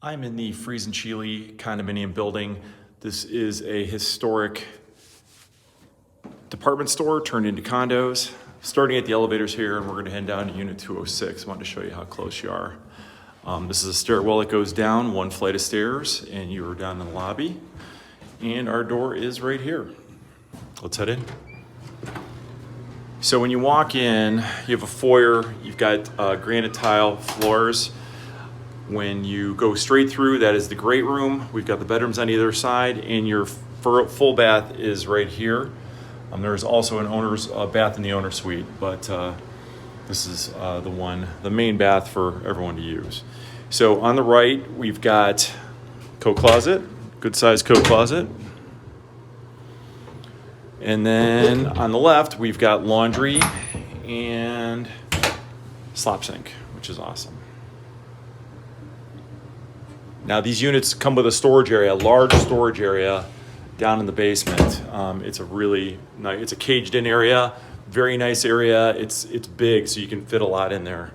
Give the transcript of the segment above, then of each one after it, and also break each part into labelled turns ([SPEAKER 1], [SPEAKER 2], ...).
[SPEAKER 1] I'm in the Freeze and Chile condominium building. This is a historic department store turned into condos. Starting at the elevators here, and we're gonna head down to unit 206. I wanted to show you how close you are. This is a stairwell that goes down, one flight of stairs, and you are down in the lobby. And our door is right here. Let's head in. So when you walk in, you have a foyer, you've got granite tile floors. When you go straight through, that is the great room. We've got the bedrooms on either side, and your full bath is right here. There's also an owner's bath in the owner suite, but this is the main bath for everyone to use. So on the right, we've got coat closet, good sized coat closet. And then on the left, we've got laundry and slop sink, which is awesome. Now these units come with a storage area, a large storage area down in the basement. It's a really nice, it's a caged in area, very nice area. It's big, so you can fit a lot in there.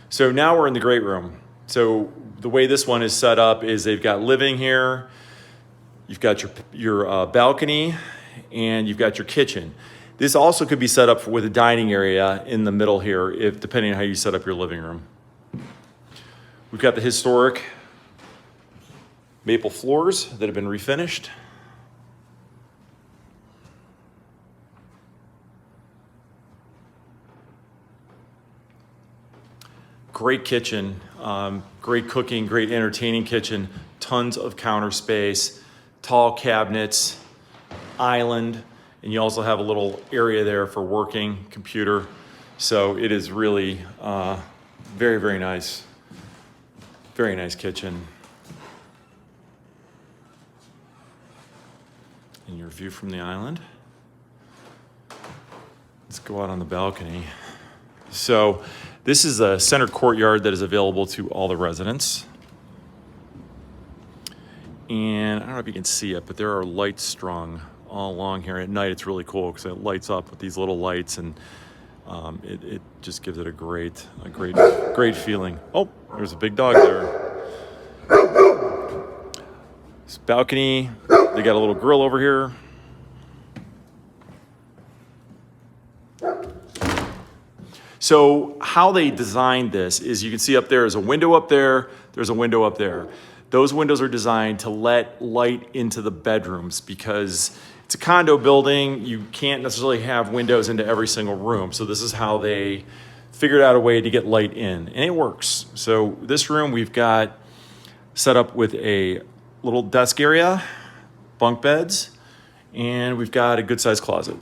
[SPEAKER 1] So now we're in the great room. So the way this one is set up is they've got living here, you've got your balcony, and you've got your kitchen. This also could be set up with a dining area in the middle here, depending on how you set up your living room. We've got the historic maple floors that have been refinished. Great kitchen, great cooking, great entertaining kitchen, tons of counter space, tall cabinets, island, and you also have a little area there for working computer. So it is really very, very nice. Very nice kitchen. And your view from the island. Let's go out on the balcony. So this is a center courtyard that is available to all the residents. And I don't know if you can see it, but there are lights strung all along here. At night, it's really cool because it lights up with these little lights, and it just gives it a great feeling. Oh, there's a big dog there. This balcony, they got a little grill over here. So how they designed this is you can see up there is a window up there, there's a window up there. Those windows are designed to let light into the bedrooms because it's a condo building. You can't necessarily have windows into every single room. So this is how they figured out a way to get light in, and it works. So this room we've got set up with a little desk area, bunk beds, and we've got a good sized closet.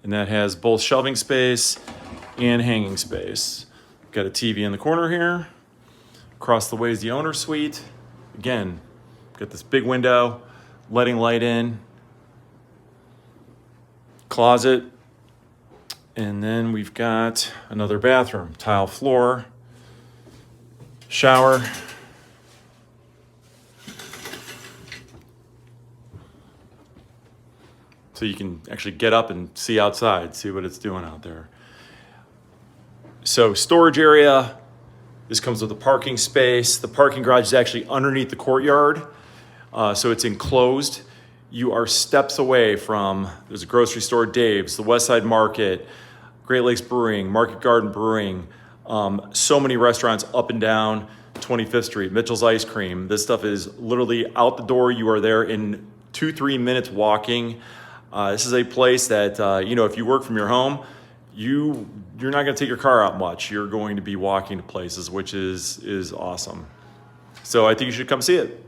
[SPEAKER 1] And that has both shelving space and hanging space. Got a TV in the corner here. Across the way is the owner suite. Again, got this big window, letting light in. Closet. And then we've got another bathroom, tile floor, shower. So you can actually get up and see outside, see what it's doing out there. So storage area, this comes with a parking space. The parking garage is actually underneath the courtyard, so it's enclosed. You are steps away from, there's a grocery store, Dave's, the Westside Market, Great Lakes Brewing, Market Garden Brewing, so many restaurants up and down 25th Street, Mitchell's Ice Cream. This stuff is literally out the door. You are there in 2-3 minutes walking. This is a place that, if you work from your home, you're not going to take your car out much. You're going to be walking to places, which is awesome. So I think you should come see it.